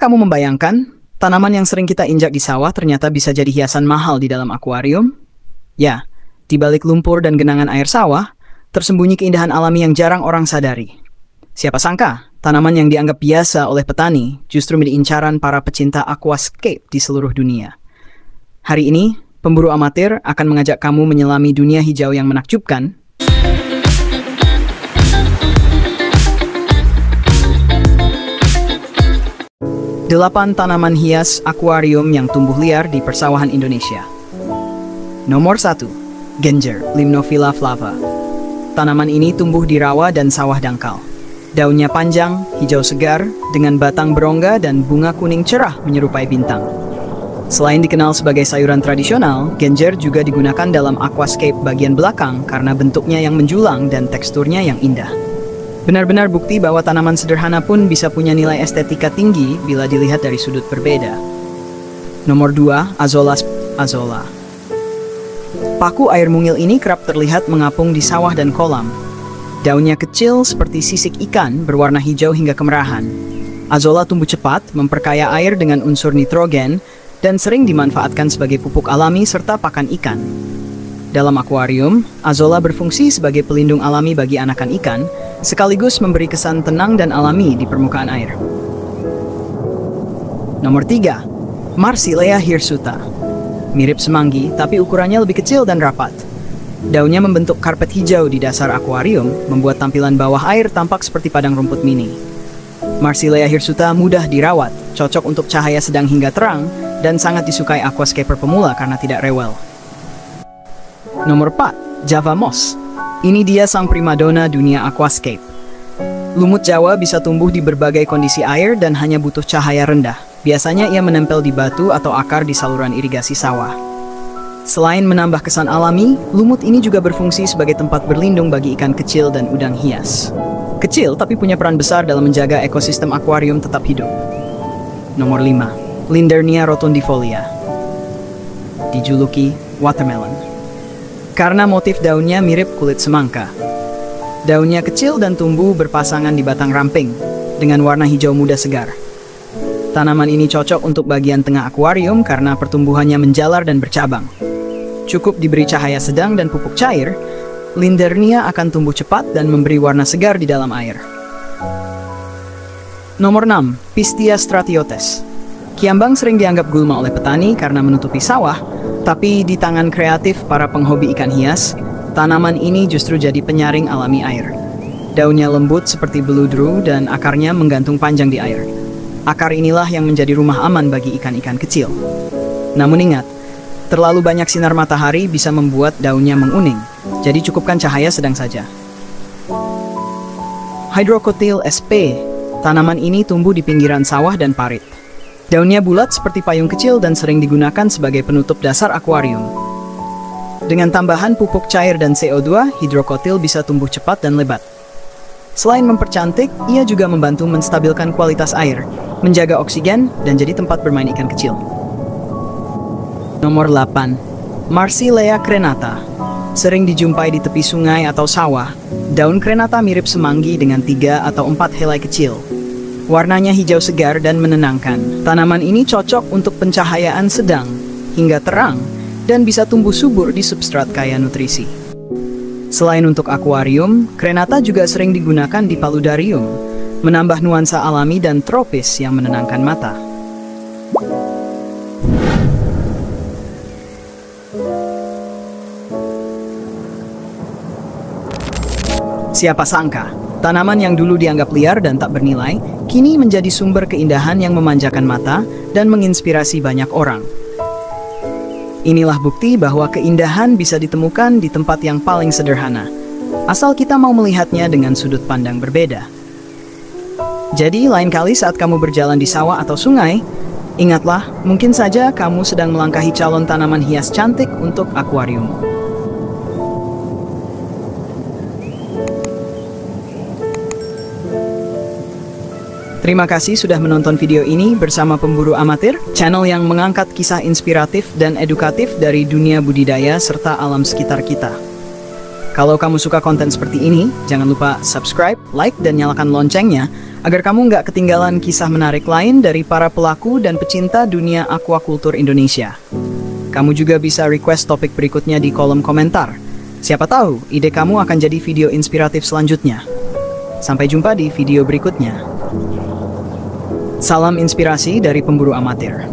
kamu membayangkan, tanaman yang sering kita injak di sawah ternyata bisa jadi hiasan mahal di dalam akuarium? Ya, di balik lumpur dan genangan air sawah, tersembunyi keindahan alami yang jarang orang sadari. Siapa sangka, tanaman yang dianggap biasa oleh petani justru menjadi incaran para pecinta aquascape di seluruh dunia. Hari ini, pemburu amatir akan mengajak kamu menyelami dunia hijau yang menakjubkan. 8 tanaman hias akuarium yang tumbuh liar di persawahan Indonesia. Nomor 1. Genjer, Limnophila flava. Tanaman ini tumbuh di rawa dan sawah dangkal. Daunnya panjang, hijau segar, dengan batang berongga dan bunga kuning cerah menyerupai bintang. Selain dikenal sebagai sayuran tradisional, genjer juga digunakan dalam aquascape bagian belakang karena bentuknya yang menjulang dan teksturnya yang indah. Benar-benar bukti bahwa tanaman sederhana pun bisa punya nilai estetika tinggi bila dilihat dari sudut berbeda. Nomor 2. Azolla. Paku air mungil ini kerap terlihat mengapung di sawah dan kolam. Daunnya kecil seperti sisik ikan berwarna hijau hingga kemerahan. Azolla tumbuh cepat, memperkaya air dengan unsur nitrogen, dan sering dimanfaatkan sebagai pupuk alami serta pakan ikan. Dalam akuarium, Azolla berfungsi sebagai pelindung alami bagi anakan ikan, sekaligus memberi kesan tenang dan alami di permukaan air. Nomor 3. Marsilea hirsuta. Mirip semanggi, tapi ukurannya lebih kecil dan rapat. Daunnya membentuk karpet hijau di dasar akuarium, membuat tampilan bawah air tampak seperti padang rumput mini. Marsilea hirsuta mudah dirawat, cocok untuk cahaya sedang hingga terang, dan sangat disukai aquascaper pemula karena tidak rewel. Nomor 4. Java moss. Ini dia sang primadona dunia aquascape. Lumut Jawa bisa tumbuh di berbagai kondisi air dan hanya butuh cahaya rendah. Biasanya ia menempel di batu atau akar di saluran irigasi sawah. Selain menambah kesan alami, lumut ini juga berfungsi sebagai tempat berlindung bagi ikan kecil dan udang hias. Kecil tapi punya peran besar dalam menjaga ekosistem akuarium tetap hidup. Nomor 5. Lindernea rotundifolia. Dijuluki watermelon karena motif daunnya mirip kulit semangka. Daunnya kecil dan tumbuh berpasangan di batang ramping dengan warna hijau muda segar. Tanaman ini cocok untuk bagian tengah akuarium karena pertumbuhannya menjalar dan bercabang. Cukup diberi cahaya sedang dan pupuk cair, Lindernea akan tumbuh cepat dan memberi warna segar di dalam air. Nomor 6. Pistia stratiotes. Kiambang sering dianggap gulma oleh petani karena menutupi sawah, tapi di tangan kreatif para penghobi ikan hias, tanaman ini justru jadi penyaring alami air. Daunnya lembut seperti beludru dan akarnya menggantung panjang di air. Akar inilah yang menjadi rumah aman bagi ikan-ikan kecil. Namun ingat, terlalu banyak sinar matahari bisa membuat daunnya menguning, jadi cukupkan cahaya sedang saja. Hydrocotyl sp. Tanaman ini tumbuh di pinggiran sawah dan parit. Daunnya bulat seperti payung kecil dan sering digunakan sebagai penutup dasar akuarium. Dengan tambahan pupuk cair dan CO2, hidrokotil bisa tumbuh cepat dan lebat. Selain mempercantik, ia juga membantu menstabilkan kualitas air, menjaga oksigen, dan jadi tempat bermain ikan kecil. Nomor 8. Marsilea crenata. Sering dijumpai di tepi sungai atau sawah. Daun crenata mirip semanggi dengan 3 atau 4 helai kecil. Warnanya hijau segar dan menenangkan. Tanaman ini cocok untuk pencahayaan sedang hingga terang dan bisa tumbuh subur di substrat kaya nutrisi. Selain untuk akuarium, crenata juga sering digunakan di paludarium, menambah nuansa alami dan tropis yang menenangkan mata. Siapa sangka, tanaman yang dulu dianggap liar dan tak bernilai, kini menjadi sumber keindahan yang memanjakan mata dan menginspirasi banyak orang. Inilah bukti bahwa keindahan bisa ditemukan di tempat yang paling sederhana, asal kita mau melihatnya dengan sudut pandang berbeda. Jadi, lain kali saat kamu berjalan di sawah atau sungai, ingatlah, mungkin saja kamu sedang melangkahi calon tanaman hias cantik untuk akuarium. Terima kasih sudah menonton video ini bersama Pemburu Amatir, channel yang mengangkat kisah inspiratif dan edukatif dari dunia budidaya serta alam sekitar kita. Kalau kamu suka konten seperti ini, jangan lupa subscribe, like, dan nyalakan loncengnya agar kamu nggak ketinggalan kisah menarik lain dari para pelaku dan pecinta dunia aquaculture Indonesia. Kamu juga bisa request topik berikutnya di kolom komentar. Siapa tahu, ide kamu akan jadi video inspiratif selanjutnya. Sampai jumpa di video berikutnya. Salam inspirasi dari pemburu amatir.